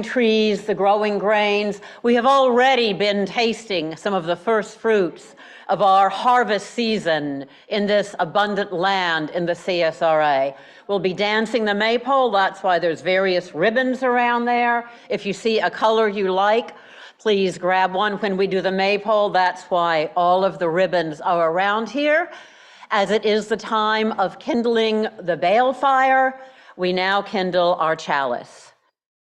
Trees, the growing grains. We have already been tasting some of the first fruits of our harvest season in this abundant land in the CSRA. We'll be dancing the maypole. That's why there's various ribbons around there. If you see a color you like, please grab one when we do the maypole. That's why all of the ribbons are around here. As it is the time of kindling the bale fire, we now kindle our chalice.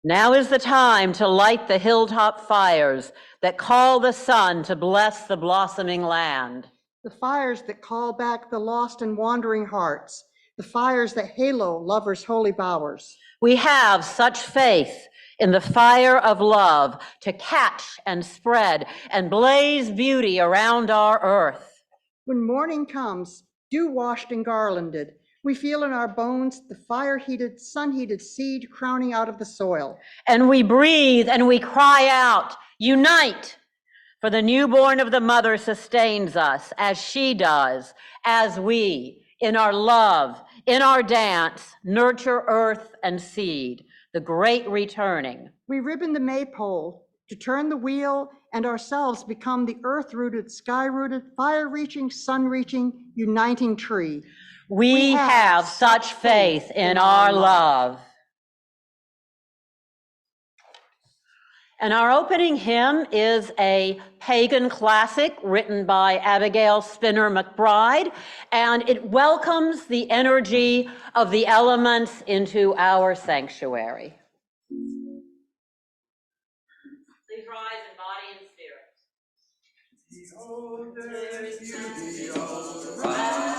Now is the time to light the hilltop fires that call the sun to bless the blossoming land. The fires that call back the lost and wandering hearts, the fires that halo lovers' holy bowers. We have such faith in the fire of love to catch and spread and blaze beauty around our earth. When morning comes, dew-washed and garlanded, we feel in our bones the fire-heated, sun-heated seed crowning out of the soil. And we breathe and we cry out, unite! For the newborn of the mother sustains us as she does, as we, in our love, in our dance, nurture earth and seed, the great returning. We ribbon the maypole to turn the wheel and ourselves become the earth-rooted, sky-rooted, fire-reaching, sun-reaching, uniting tree. We have such faith in our love. And our opening hymn is a pagan classic written by Abigail Spinner McBride, and it welcomes the energy of the elements into our sanctuary. Please rise in body and spirit. Behold, there is beauty all around.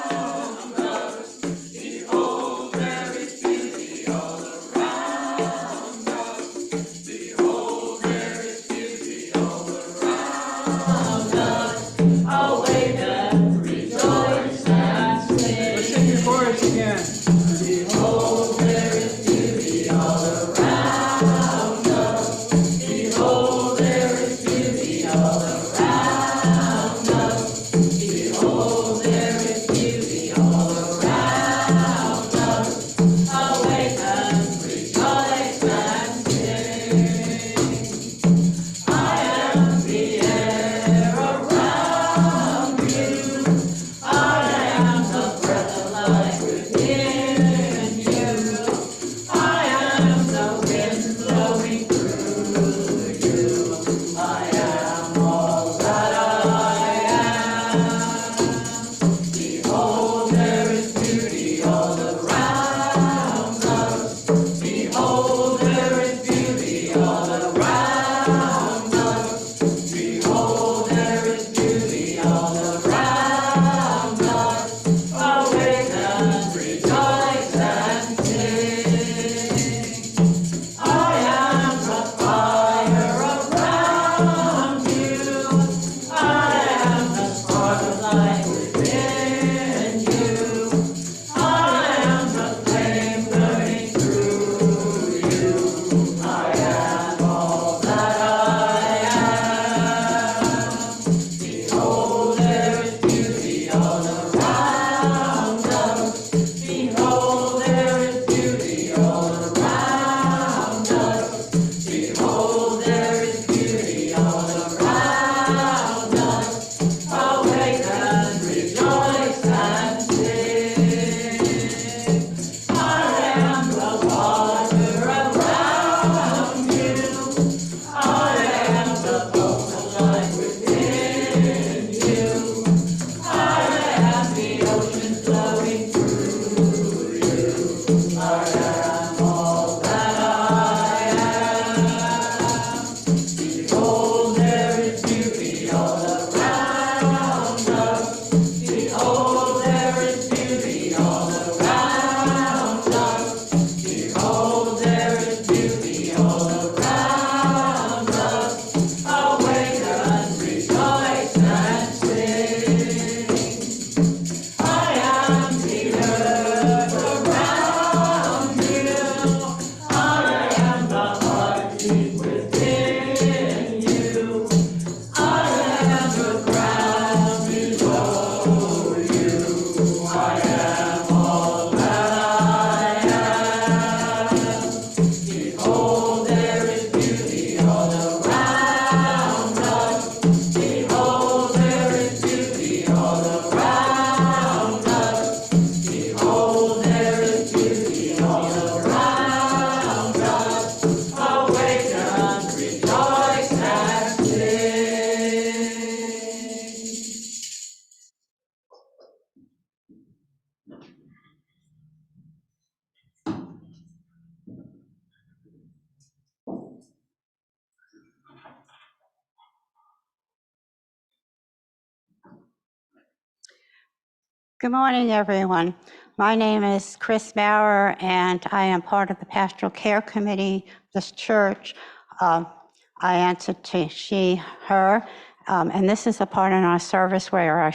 Good morning, everyone. My name is Chris Maurer, and I am part of the Pastoral Care Committee of this church. I answer to she, her, and this is a part in our service where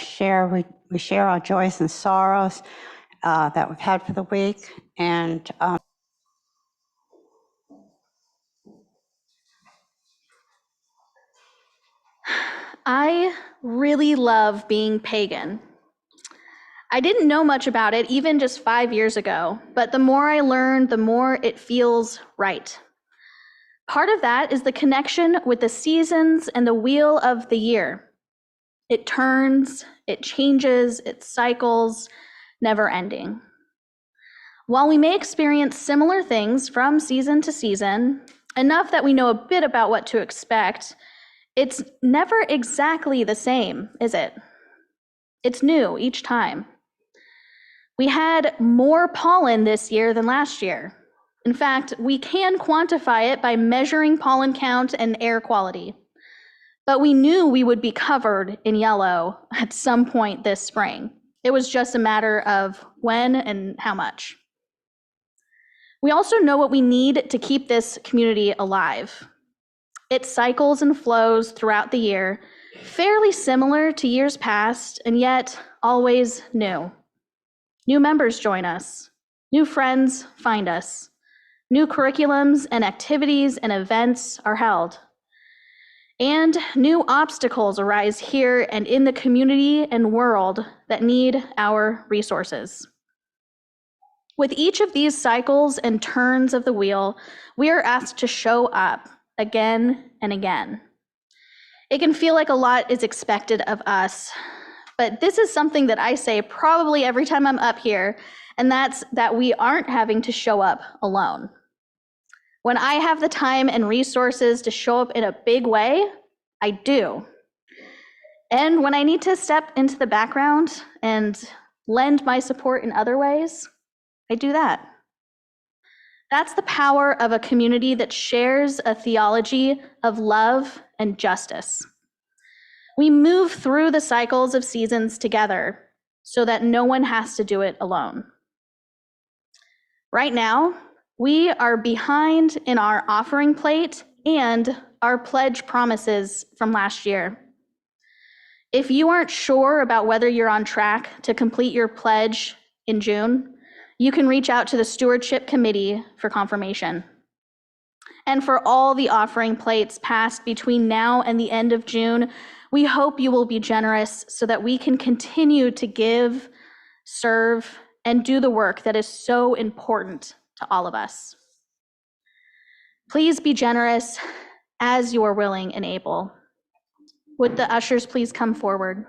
we share our joys and sorrows that we've had for the week. And I really love being pagan. I didn't know much about it even just 5 years ago, but the more I learn, the more it feels right. Part of that is the connection with the seasons and the wheel of the year. It turns, it changes, it cycles, never ending. While we may experience similar things from season to season, enough that we know a bit about what to expect, it's never exactly the same, is it? It's new each time. We had more pollen this year than last year. In fact, we can quantify it by measuring pollen count and air quality. But we knew we would be covered in yellow at some point this spring. It was just a matter of when and how much. We also know what we need to keep this community alive. It cycles and flows throughout the year, fairly similar to years past, and yet always new. New members join us. New friends find us. New curriculums and activities and events are held. And new obstacles arise here and in the community and world that need our resources. With each of these cycles and turns of the wheel, we are asked to show up again and again. It can feel like a lot is expected of us, but this is something that I say probably every time I'm up here, and that's that we aren't having to show up alone. When I have the time and resources to show up in a big way, I do. And when I need to step into the background and lend my support in other ways, I do that. That's the power of a community that shares a theology of love and justice. We move through the cycles of seasons together so that no one has to do it alone. Right now, we are behind in our offering plate and our pledge promises from last year. If you aren't sure about whether you're on track to complete your pledge in June, you can reach out to the Stewardship Committee for confirmation. And for all the offering plates passed between now and the end of June, we hope you will be generous so that we can continue to give, serve, and do the work that is so important to all of us. Please be generous as you are willing and able. Would the ushers please come forward?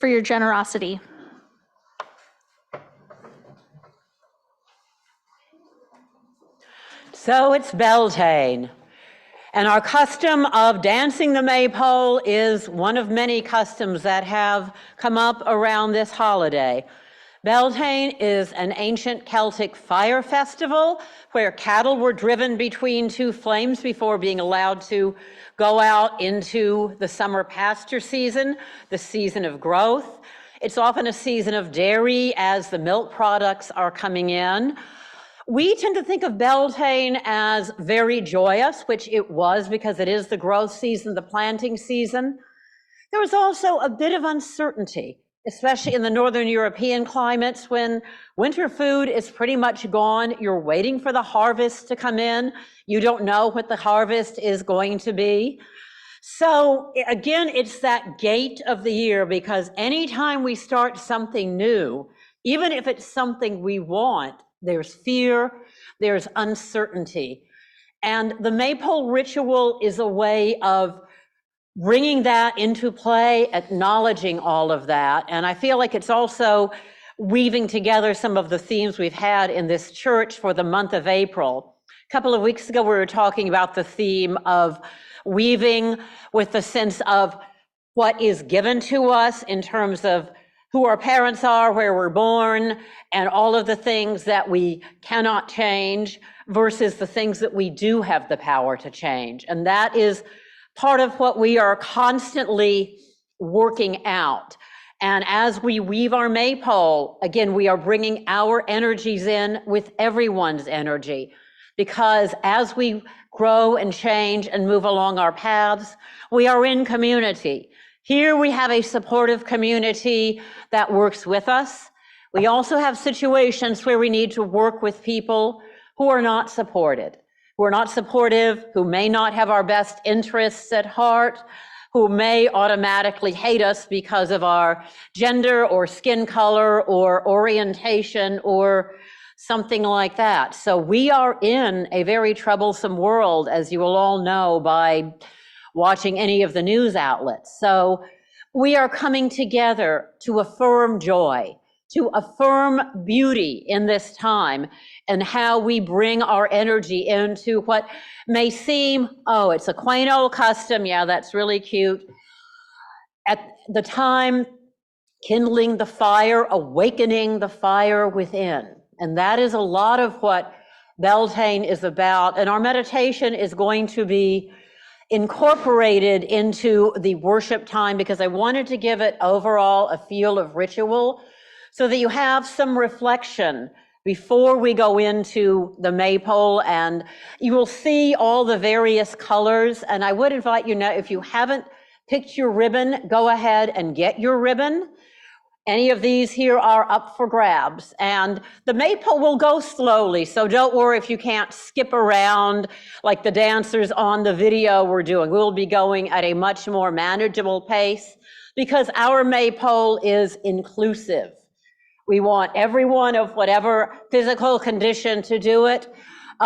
for your generosity. So it's Beltane, and our custom of dancing the maypole is one of many customs that have come up around this holiday. Beltane is an ancient Celtic fire festival where cattle were driven between two flames before being allowed to go out into the summer pasture season, the season of growth. It's often a season of dairy as the milk products are coming in. We tend to think of Beltane as very joyous, which it was because it is the growth season, the planting season. There was also a bit of uncertainty, especially in the Northern European climates when winter food is pretty much gone. You're waiting for the harvest to come in. You don't know what the harvest is going to be. So again, it's that gate of the year, because anytime we start something new, even if it's something we want, there's fear, there's uncertainty. And the maypole ritual is a way of bringing that into play, acknowledging all of that. And I feel like it's also weaving together some of the themes we've had in this church for the month of April. A couple of weeks ago, we were talking about the theme of weaving with the sense of what is given to us in terms of who our parents are, where we're born, and all of the things that we cannot change versus the things that we do have the power to change. And that is part of what we are constantly working out. And as we weave our maypole, again, we are bringing our energies in with everyone's energy, because as we grow and change and move along our paths, we are in community. Here we have a supportive community that works with us. We also have situations where we need to work with people who are not supported, who may not have our best interests at heart, who may automatically hate us because of our gender or skin color or orientation or something like that. So we are in a very troublesome world, as you will all know by watching any of the news outlets. So we are coming together to affirm joy, to affirm beauty in this time, and how we bring our energy into what may seem, oh, it's a quaint old custom, yeah, that's really cute. At the time, kindling the fire, awakening the fire within. And that is a lot of what Beltane is about. And our meditation is going to be incorporated into the worship time, because I wanted to give it overall a feel of ritual so that you have some reflection before we go into the maypole, and you will see all the various colors. And I would invite you now, if you haven't picked your ribbon, go ahead and get your ribbon. Any of these here are up for grabs, and the maypole will go slowly, so don't worry if you can't skip around like the dancers on the video were doing. We'll be going at a much more manageable pace because our maypole is inclusive. We want everyone of whatever physical condition to do it.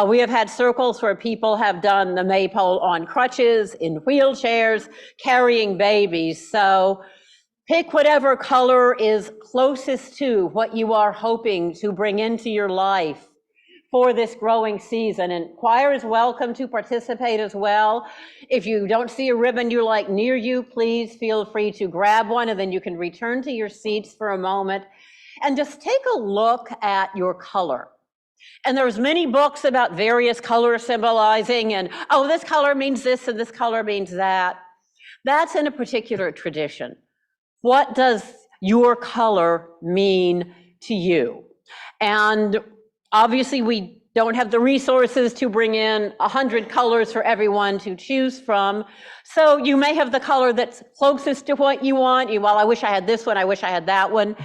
We have had circles where people have done the maypole on crutches, in wheelchairs, carrying babies. So pick whatever color is closest to what you are hoping to bring into your life for this growing season. And choir is welcome to participate as well. If you don't see a ribbon you like near you, please feel free to grab one, and then you can return to your seats for a moment and just take a look at your color. And there's many books about various colors symbolizing, and oh, this color means this and this color means that. That's in a particular tradition. What does your color mean to you? And obviously we don't have the resources to bring in 100 colors for everyone to choose from. So you may have the color that's closest to what you want. Well, I wish I had this one, I wish I had that one.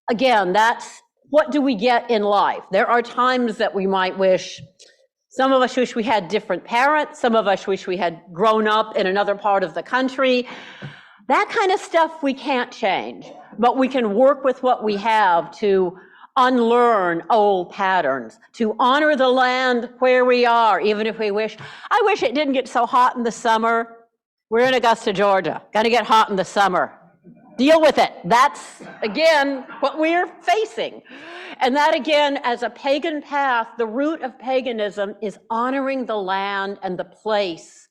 Again, that's what do we get in life? There are times that we might wish, some of us wish we had different parents, some of us wish we had grown up in another part of the country. That kind of stuff we can't change, but we can work with what we have to unlearn old patterns, to honor the land where we are, even if we wish, I wish it didn't get so hot in the summer. We're in Augusta, Georgia, gonna get hot in the summer. Deal with it. That's, again, what we're facing. And that, again, as a pagan path, the root of paganism is honoring the land and the place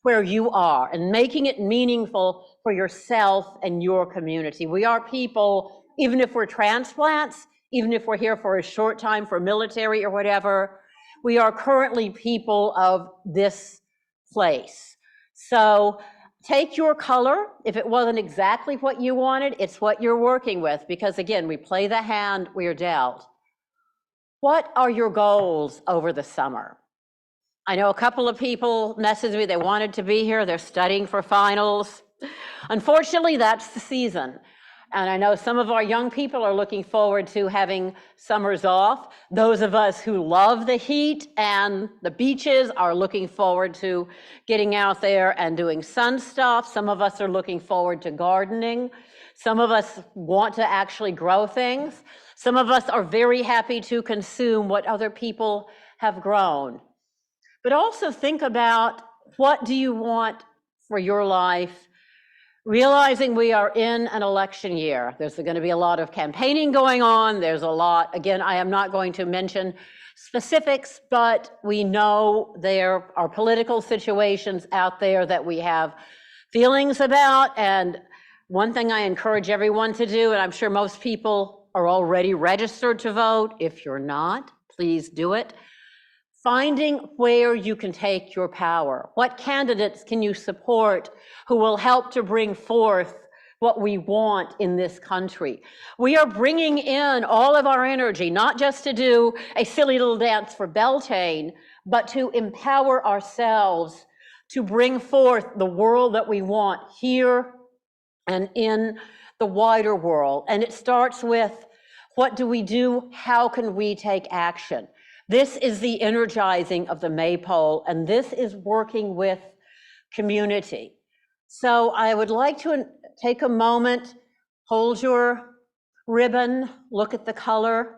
where you are and making it meaningful for yourself and your community. We are people, even if we're transplants, even if we're here for a short time for military or whatever, we are currently people of this place. So take your color. If it wasn't exactly what you wanted, it's what you're working with, because again, we play the hand we are dealt. What are your goals over the summer? I know a couple of people messaged me, they wanted to be here, they're studying for finals. Unfortunately, that's the season. And I know some of our young people are looking forward to having summers off. Those of us who love the heat and the beaches are looking forward to getting out there and doing sun stuff. Some of us are looking forward to gardening. Some of us want to actually grow things. Some of us are very happy to consume what other people have grown. But also think about, what do you want for your life? Realizing we are in an election year. There's going to be a lot of campaigning going on. There's a lot, again, I am not going to mention specifics, but we know there are political situations out there that we have feelings about. And one thing I encourage everyone to do, and I'm sure most people are already registered to vote. If you're not, please do it. Finding where you can take your power. What candidates can you support who will help to bring forth what we want in this country? We are bringing in all of our energy, not just to do a silly little dance for Beltane, but to empower ourselves to bring forth the world that we want here and in the wider world. And it starts with, what do we do? How can we take action? This is the energizing of the maypole, and this is working with community. So I would like to take a moment, hold your ribbon, look at the color,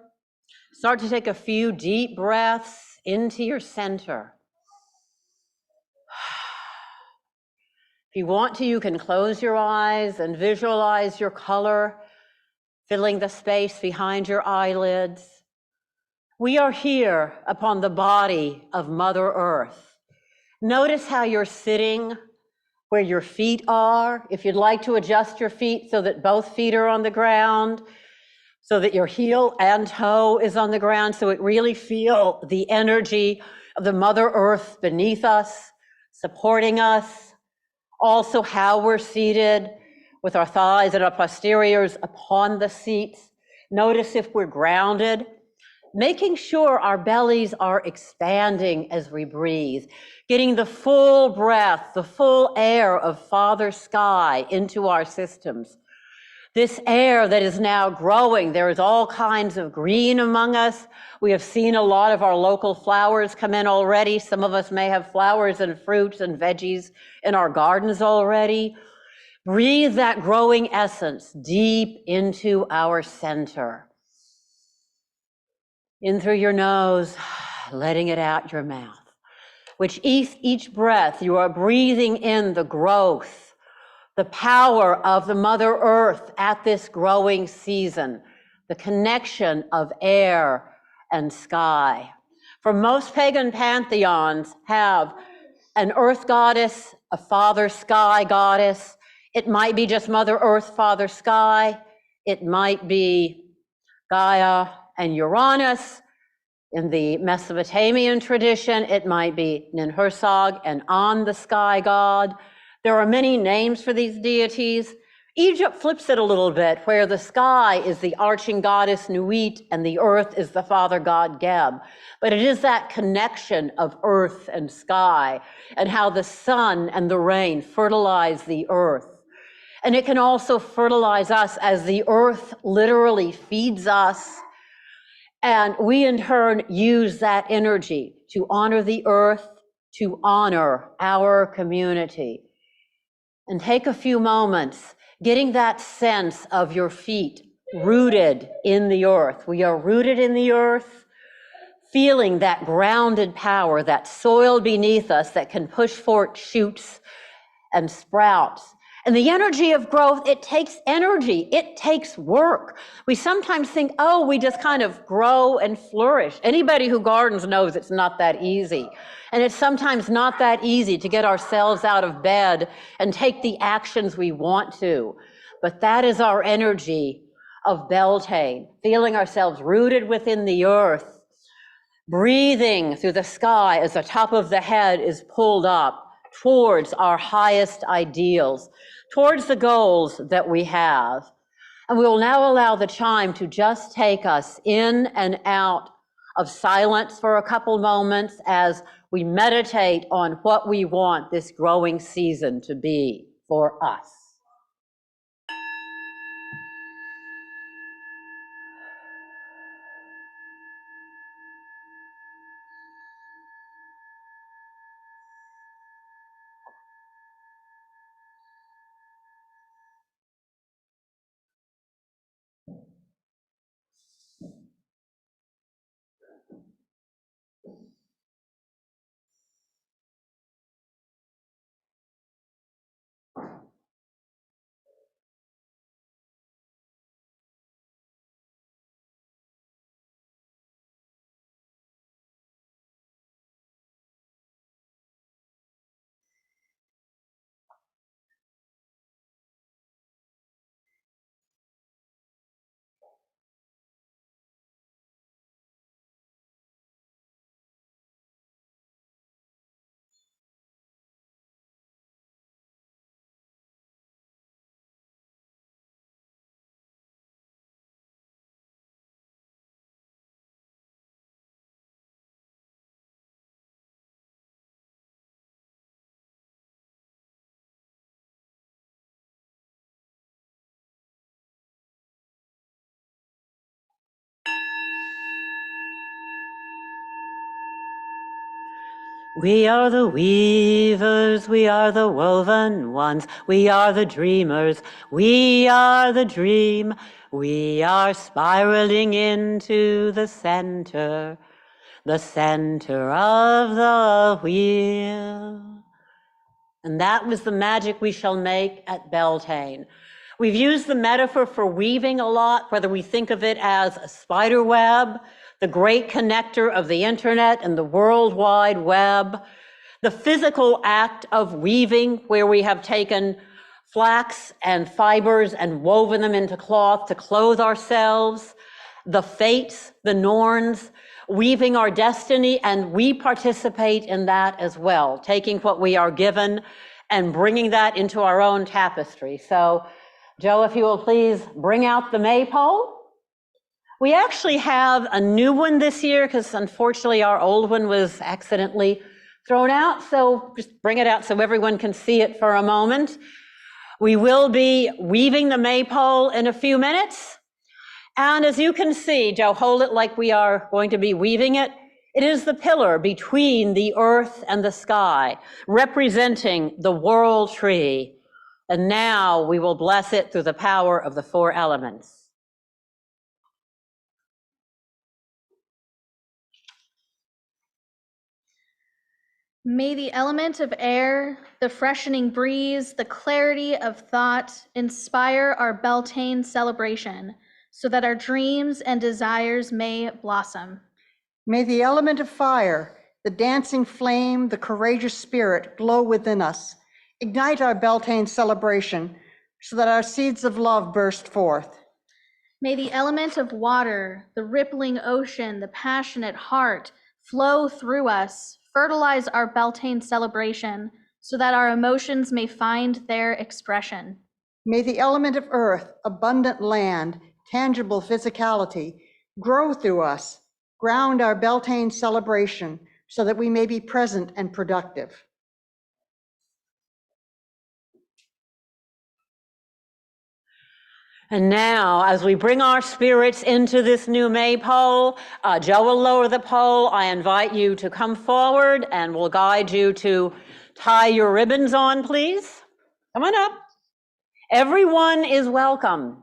start to take a few deep breaths into your center. If you want to, you can close your eyes and visualize your color filling the space behind your eyelids. We are here upon the body of Mother Earth. Notice how you're sitting, where your feet are. If you'd like to adjust your feet so that both feet are on the ground, so that your heel and toe is on the ground, so it really feel the energy of the Mother Earth beneath us, supporting us. Also how we're seated with our thighs and our posteriors upon the seats. Notice if we're grounded. Making sure our bellies are expanding as we breathe, getting the full breath, the full air of Father Sky into our systems. This air that is now growing, there is all kinds of green among us. We have seen a lot of our local flowers come in already. Some of us may have flowers and fruits and veggies in our gardens already. Breathe that growing essence deep into our center. In through your nose, letting it out your mouth. Which each breath, you are breathing in the growth, the power of the Mother Earth at this growing season, the connection of air and sky. For most pagan pantheons have an earth goddess, a Father Sky goddess. It might be just Mother Earth, Father Sky. It might be Gaia and Uranus. In the Mesopotamian tradition, it might be Ninhursag and An, the sky god. There are many names for these deities. Egypt flips it a little bit, where the sky is the arching goddess Nuit and the earth is the father god Geb. But it is that connection of earth and sky and how the sun and the rain fertilize the earth. And it can also fertilize us as the earth literally feeds us. And we in turn use that energy to honor the earth, to honor our community. And take a few moments getting that sense of your feet rooted in the earth. We are rooted in the earth, feeling that grounded power, that soil beneath us that can push forth shoots and sprouts. And the energy of growth, it takes energy, it takes work. We sometimes think, oh, we just kind of grow and flourish. Anybody who gardens knows it's not that easy. And it's sometimes not that easy to get ourselves out of bed and take the actions we want to. But that is our energy of Beltane, feeling ourselves rooted within the earth, breathing through the sky as the top of the head is pulled up towards our highest ideals, towards the goals that we have. And we will now allow the chime to just take us in and out of silence for a couple moments as we meditate on what we want this growing season to be for us. We are the weavers, we are the woven ones, we are the dreamers, we are the dream, we are spiraling into the center of the wheel. And that was the magic we shall make at Beltane. We've used the metaphor for weaving a lot, whether we think of it as a spider web, the great connector of the internet and the World Wide Web, the physical act of weaving, where we have taken flax and fibers and woven them into cloth to clothe ourselves, the fates, the norns, weaving our destiny, and we participate in that as well, taking what we are given and bringing that into our own tapestry. So, Joe, if you will please bring out the maypole. We actually have a new one this year because unfortunately our old one was accidentally thrown out. So just bring it out so everyone can see it for a moment. We will be weaving the maypole in a few minutes. And as you can see, Joe, hold it like we are going to be weaving it. It is the pillar between the earth and the sky, representing the world tree. And now we will bless it through the power of the four elements. May the element of air, the freshening breeze, the clarity of thought inspire our Beltane celebration so that our dreams and desires may blossom. May the element of fire, the dancing flame, the courageous spirit glow within us. Ignite our Beltane celebration so that our seeds of love burst forth. May the element of water, the rippling ocean, the passionate heart flow through us, fertilize our Beltane celebration so that our emotions may find their expression. May the element of earth, abundant land, tangible physicality, grow through us, ground our Beltane celebration so that we may be present and productive. And now, as we bring our spirits into this new maypole, Joe will lower the pole. I invite you to come forward and we'll guide you to tie your ribbons on, please. Come on up. Everyone is welcome.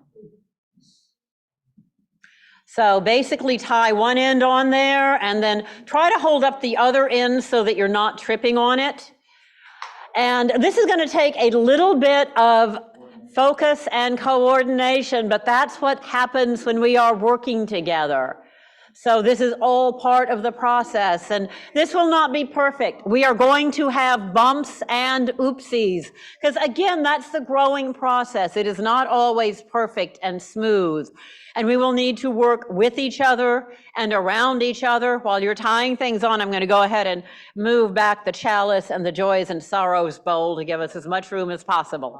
So basically tie one end on there and then try to hold up the other end so that you're not tripping on it. And this is going to take a little bit of focus and coordination, but that's what happens when we are working together. So this is all part of the process, and this will not be perfect. We are going to have bumps and oopsies, because again, that's the growing process. It is not always perfect and smooth, and we will need to work with each other and around each other. While you're tying things on, I'm going to go ahead and move back the chalice and the joys and sorrows bowl to give us as much room as possible.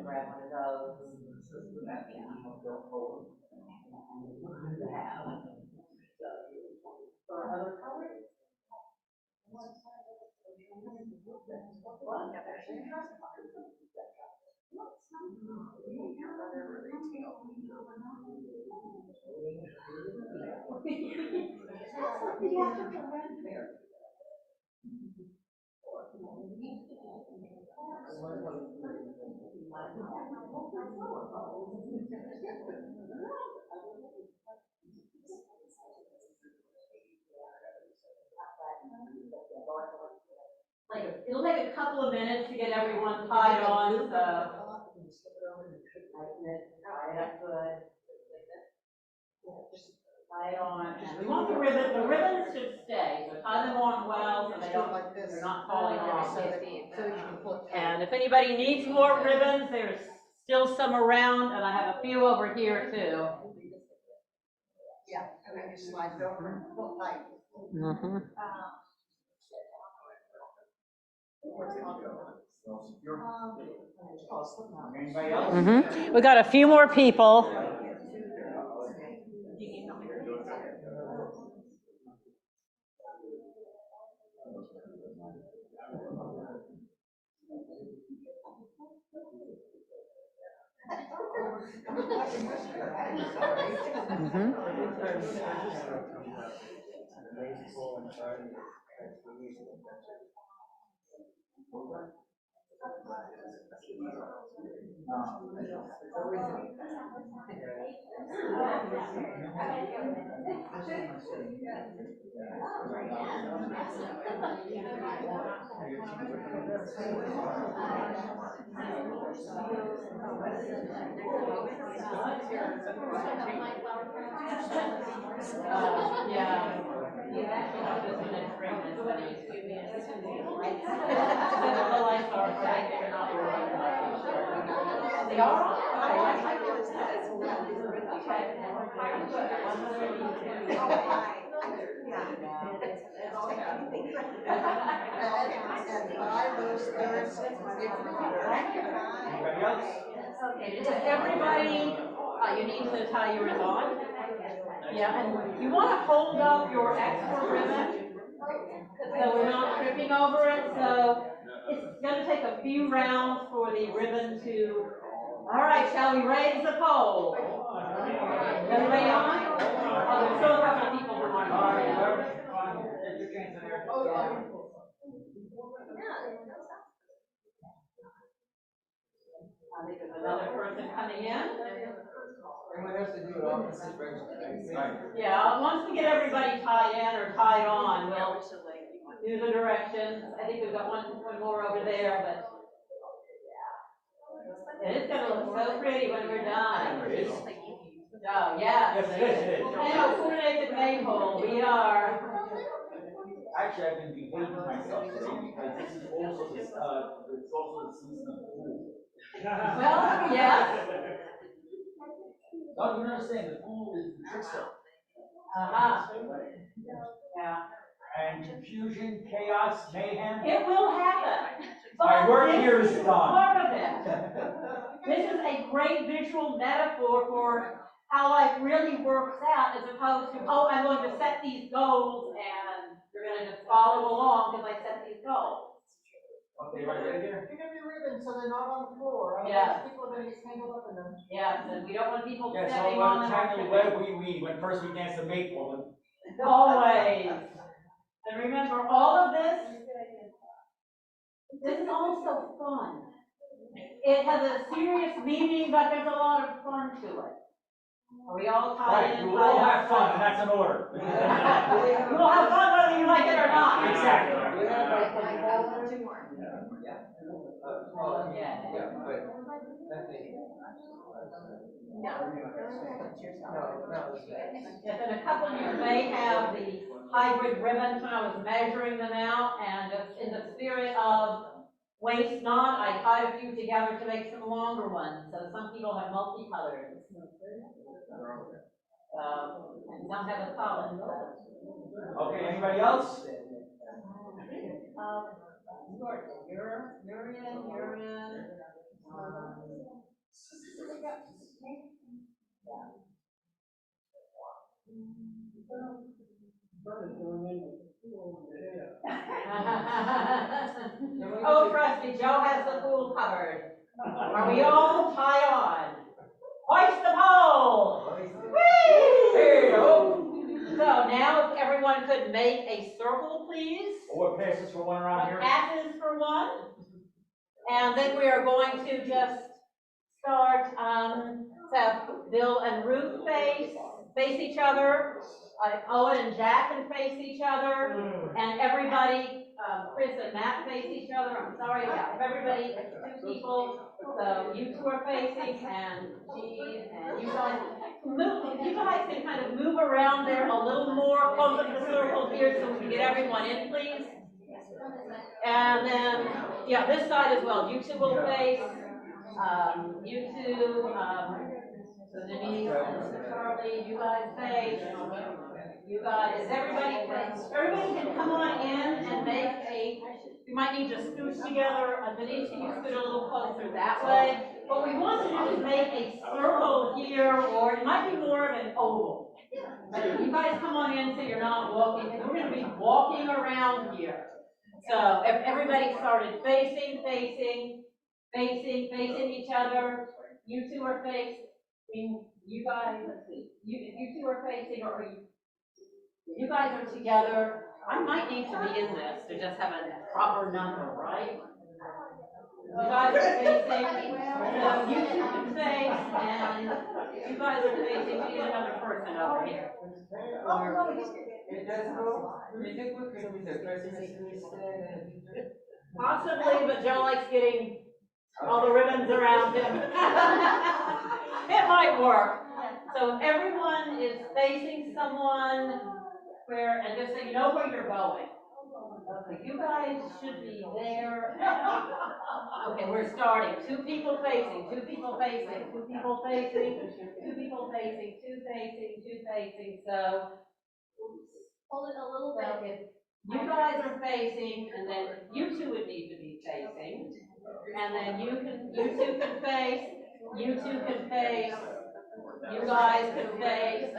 Grab one of those. For other colors? It'll take a couple of minutes to get everyone tied on, so. Tie it up good. Tie it on, and we want the ribbons should stay, so tie them on well so they're not falling off. And if anybody needs more ribbons, there's still some around, and I have a few over here too. Yeah, and then you slide it over and pull tight. Mm-hmm. Mm-hmm. We got a few more people. Mm-hmm. Yeah. The lights are bright, they're not they are? Everybody, you need to tie yours on. Yeah, and you want to hold up your extra ribbon so we're not tripping over it. So it's going to take a few rounds for the ribbon to. All right, shall we raise the pole? Everybody on? Oh, there's still a couple of people who want to. I think there's another person coming in. Everyone has to do it all. This is registered. Yeah, once we get everybody tied in or tied on, we'll do the directions. I think we've got one more over there, but yeah. It is going to look so pretty when we're done. Oh, yeah. Yes, it is. And coordinated maypole, we are. Actually, I've been behaving myself today because this is also it's also the season of pool. Well, yeah. No, you understand, the pool is the trickster. Uh-huh. Yeah. And confusion, chaos, mayhem. It will happen. My work here is done. Part of it. This is a great visual metaphor for how life really works out, as opposed to, oh, I'm going to set these goals and you're going to just follow along because I set these goals. Okay, right here. Pick up your ribbons so they're not on the floor. Yeah. People are going to get tangled up in them. Yes, and we don't want people Yeah, stepping so on them. tangled web we weave when first we dance the maypole. Always. And remember, all of this is also fun. It has a serious meaning, but there's a lot of fun to it. Are we all tied Right, in? we will all have fun, and that's an order. You will have fun whether you like it or not. Exactly. Two more. Yes, and a couple of you may have the hybrid ribbons when I was measuring them out, and just in the spirit of waste not, I tied a few together to make some longer ones. So some people have multicolors. And some have a solid. Okay, anybody else? You're in. Oh, trust me, Joe has the pool covered. Are we all tie on? Hoist the pole! Whee! So now if everyone could make a circle, please. Or passes for one around here? Passes for one. And then we are going to just start, so Bill and Ruth face each other. Owen and Jack can face each other. And everybody, Chris and Matt face each other. I'm sorry, yeah, if everybody, two people. So you two are facing, and G, and you guys move. You guys can kind of move around there a little more, close up the circle here so we can get everyone in, please. And then, yeah, this side as well. You two will face. You two, so Denise and Charlie, you guys face. You guys, everybody can come on in and make a, you might need to scooch together. Denise, can you scoot a little closer that way? What we want to do is make a circle here, or it might be more of an oval. But you guys come on in so you're not walking, and we're going to be walking around here. So if everybody started facing each other. You two are facing, you guys, let's see, you two are facing, or you guys are together. I might need to be in this to just have a proper number, right? You guys are facing, so you two can face, and you guys are facing, we need another person over here. Possibly, but Joe likes getting all the ribbons around him. It might work. So if everyone is facing someone and just so you know where you're going. Okay, you guys should be there. Okay, we're starting. Two people facing. So hold it a little bit. You guys are facing, and then you two would need to be facing. And then you two can face, you two can face, you guys can face.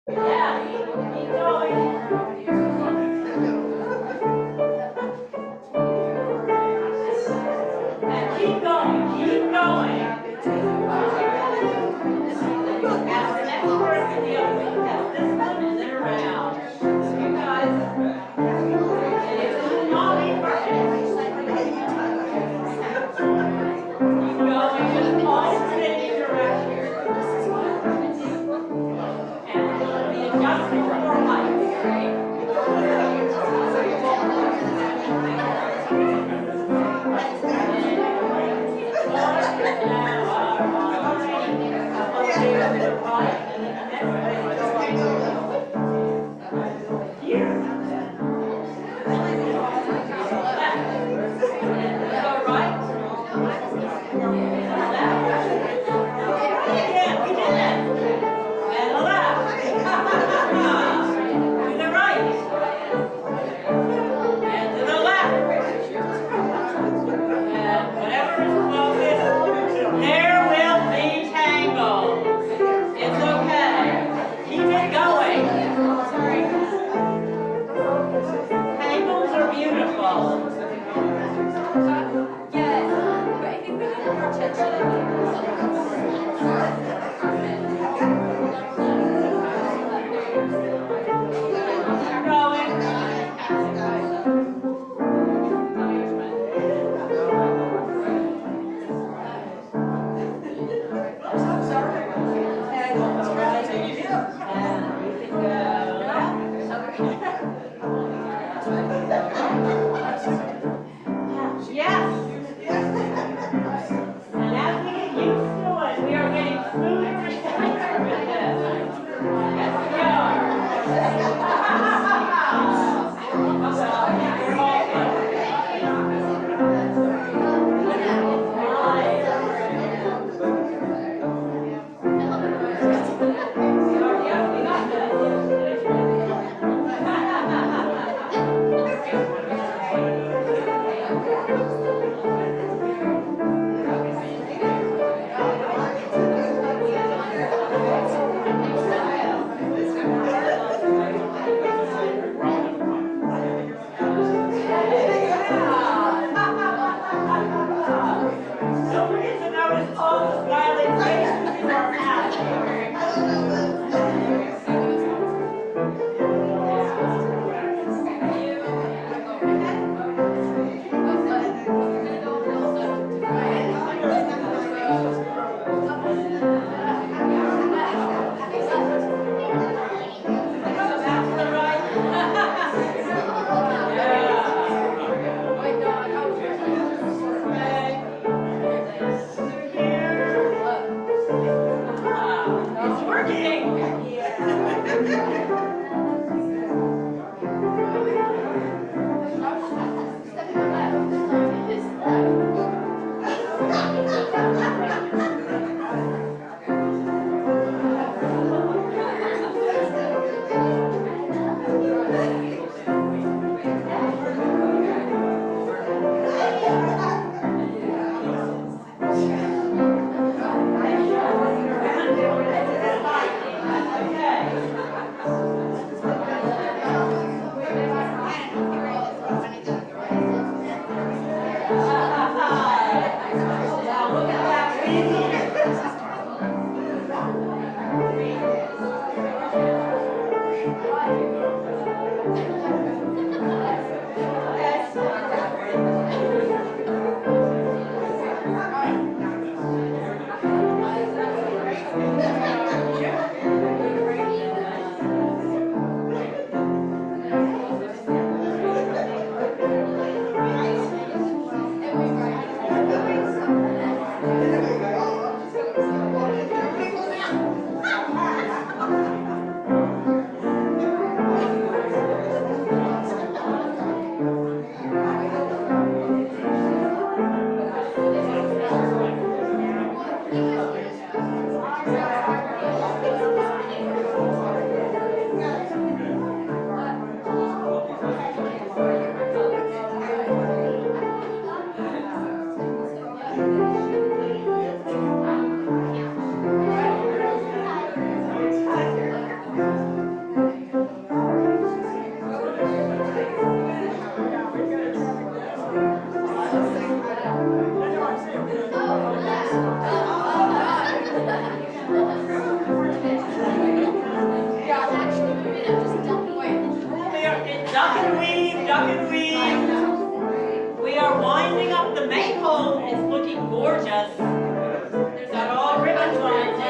Yeah, keep going. And gorgeous. Got all ribbons on it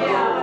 Yeah.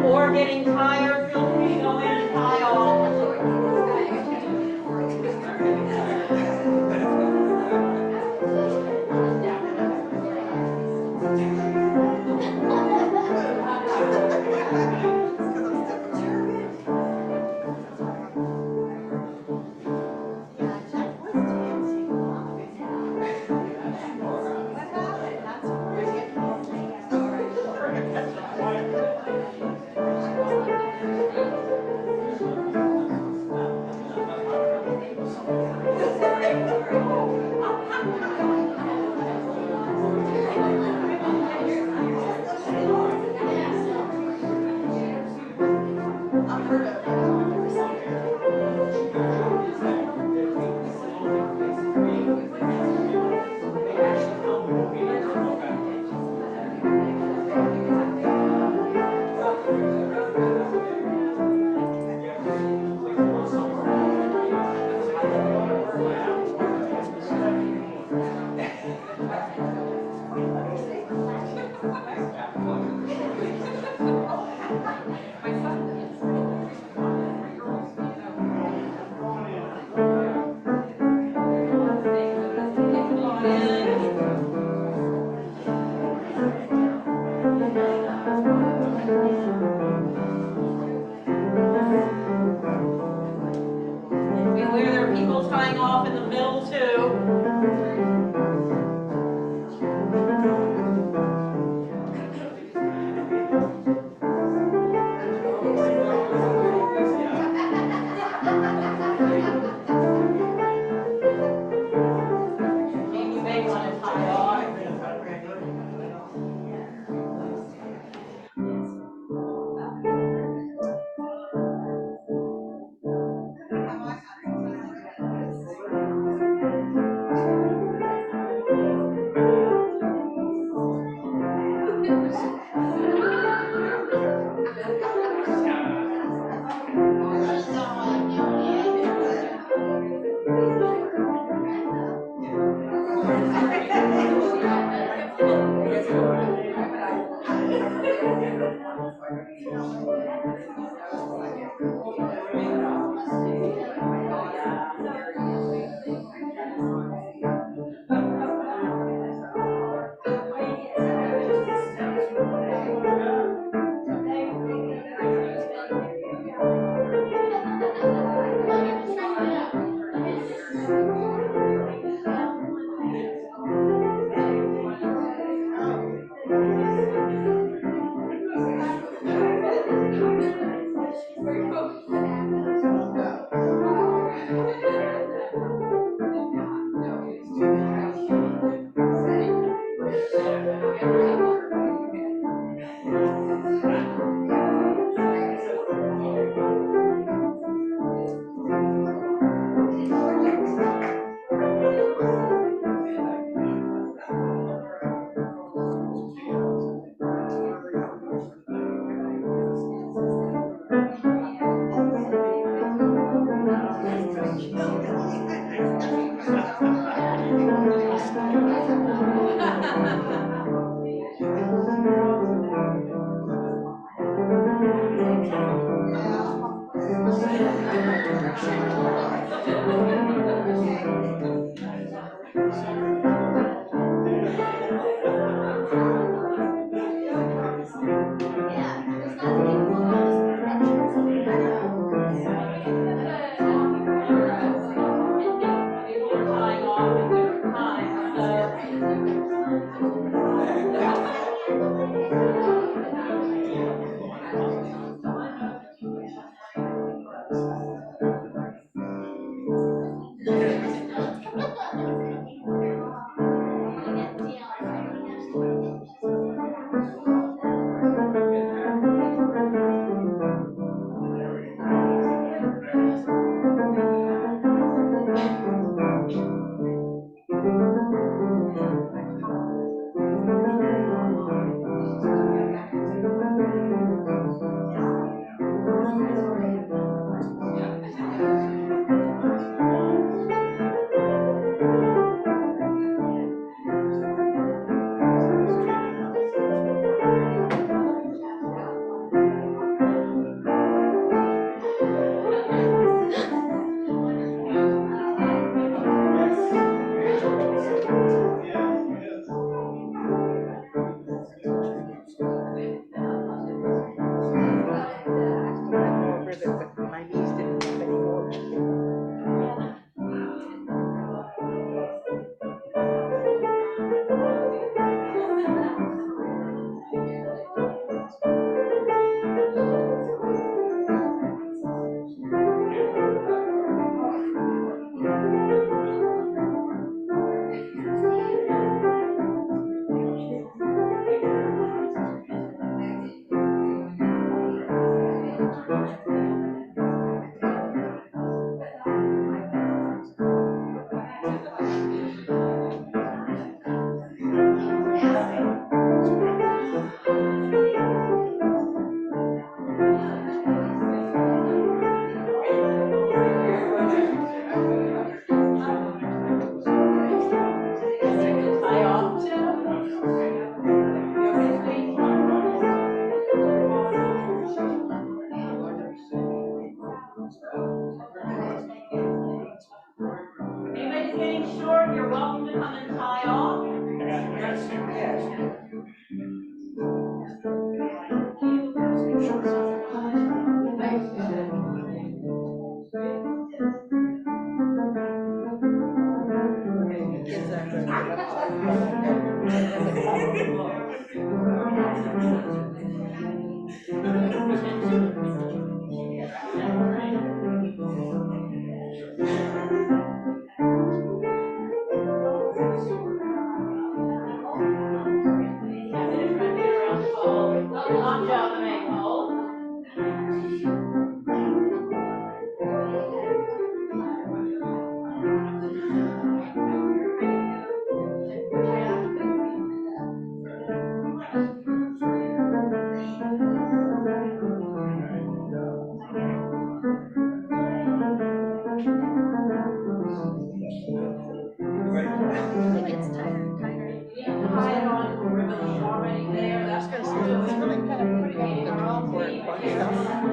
Or getting tired, feel free to go in and tie off. Beware, there are people tying off in the middle too. You may want to tie off.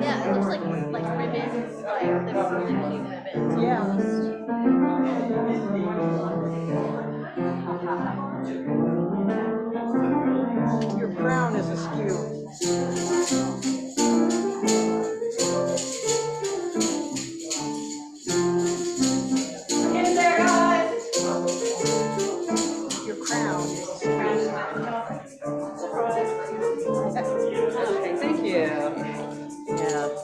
Yeah, it looks like ribbons, like the really cute ribbons. Yeah. Your crown is askew. Your crown is askew. Okay, thank you. Yeah.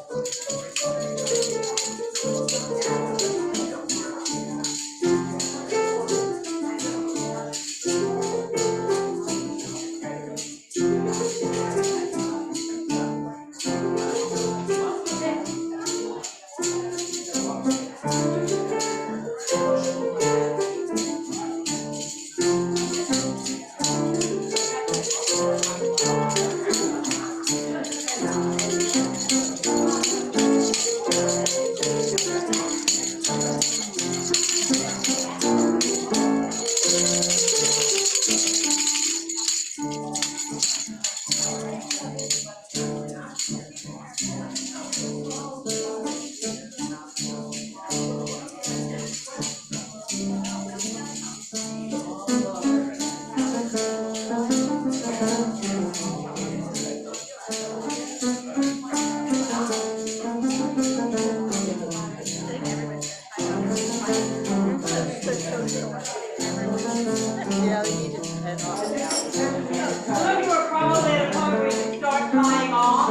Yeah, they need to head off now. Some of you are probably at a point where you can start tying off.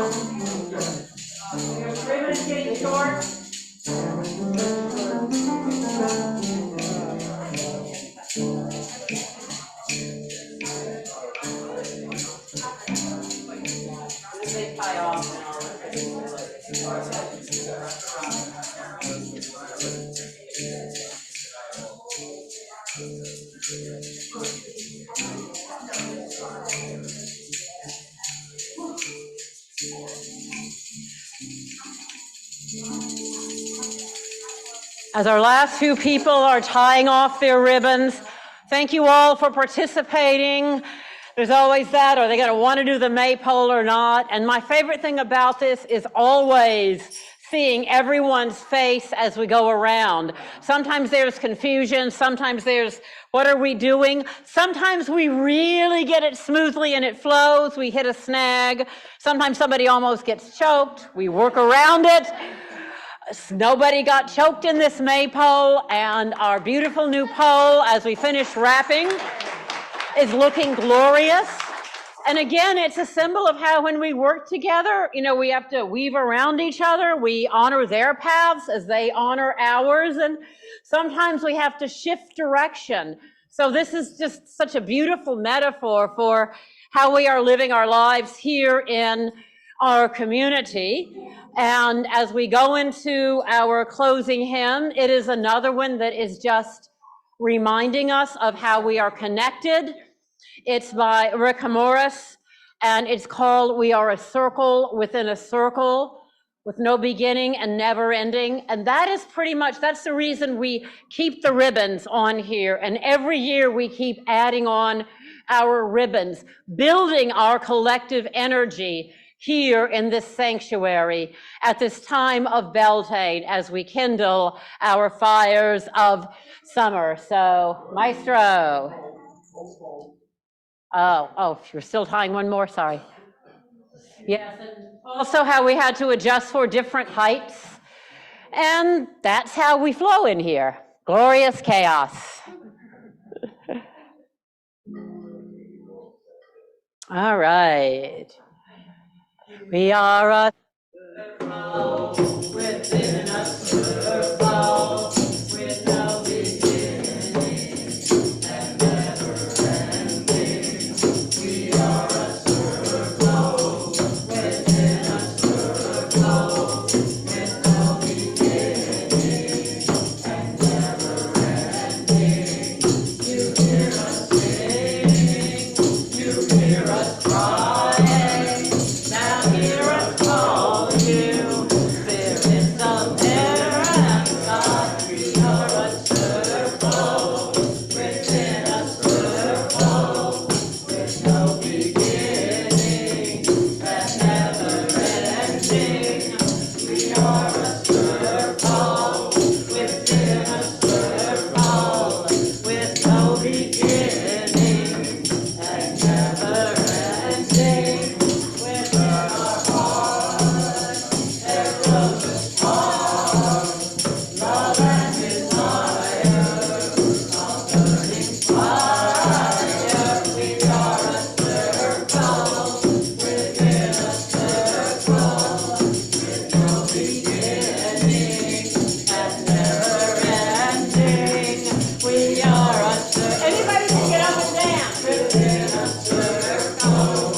Your ribbon is getting short. As they tie off, as our last few people are tying off their ribbons, thank you all for participating. There's always that, are they going to want to do the maypole or not? And my favorite thing about this is always seeing everyone's face as we go around. Sometimes there's confusion, sometimes there's, what are we doing? Sometimes we really get it smoothly and it flows, we hit a snag. Sometimes somebody almost gets choked, we work around it. Nobody got choked in this maypole, and our beautiful new pole, as we finish wrapping, is looking glorious. And again, it's a symbol of how when we work together, you know, we have to weave around each other. We honor their paths as they honor ours. And sometimes we have to shift direction. So this is just such a beautiful metaphor for how we are living our lives here in our community. And as we go into our closing hymn, it is another one that is just reminding us of how we are connected. It's by Rick Morris, and it's called We Are a Circle Within a Circle, with no beginning and never ending. And that is pretty much, that's the reason we keep the ribbons on here. And every year we keep adding on our ribbons, building our collective energy here in this sanctuary at this time of Beltane as we kindle our fires of summer. So, Maestro. Oh, you're still tying one more, sorry. Yes, and also how we had to adjust for different heights. And that's how we flow in here. Glorious chaos. All right. We are a within a circle with no beginning and never ending. We are a circle within a circle with no beginning and never ending. You hear us sing, you hear us crying. Now hear us call you, spirits of air and God. We are a circle within a circle with no beginning and never ending. We are a circle within a circle with no beginning and never ending. Within our hearts there grows a spark, love and desire, a burning fire. We are a circle within a circle with no beginning and never ending. We are a circle. Anybody can get up and dance. Within a circle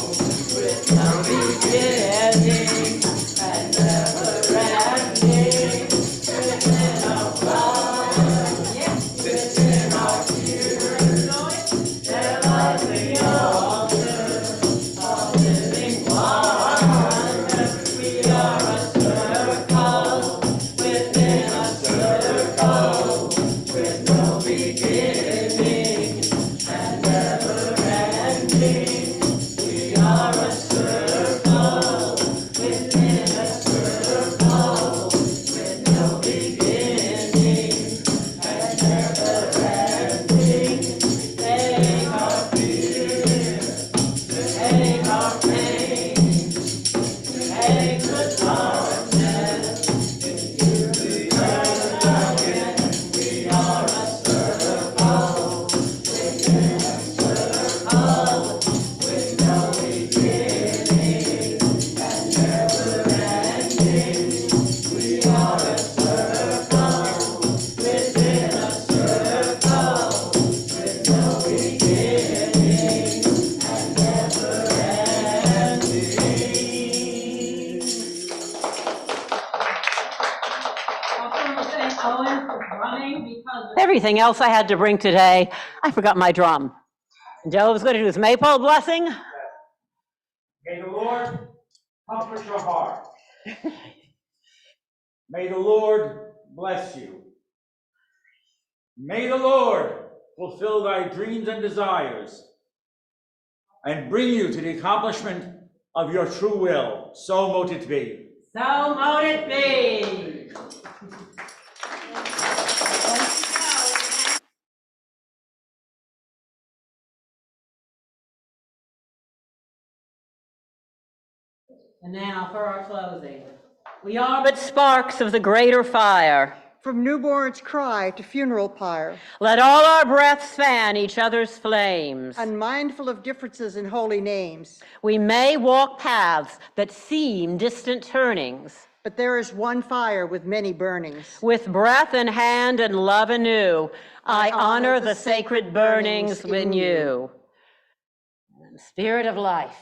with no beginning and never ending. Within our blood, within our tears, there lies the altar of living wonder. We are a circle within a circle with no beginning and never ending. We are a circle within a circle with no beginning and never ending. Take our fear, take our pain, take the darkness. We are again. We are a circle within a circle with no beginning and never ending. We are a circle within a circle with no beginning and never ending. Everything else I had to bring today, I forgot my drum. Joe was going to do his maypole blessing. May the Lord comfort your heart. May the Lord bless you. May the Lord fulfill thy dreams and desires and bring you to the accomplishment of your true will. So mote it be. So mote it be. And now for our closing. We are but sparks of the greater fire. From newborn's cry to funeral pyre, Let all our breaths fan each other's flames. unmindful of differences in holy names. We may walk paths that seem distant turnings. But there is one fire with many burnings. With breath in hand and love anew, I honor the sacred burnings in you. Spirit of life,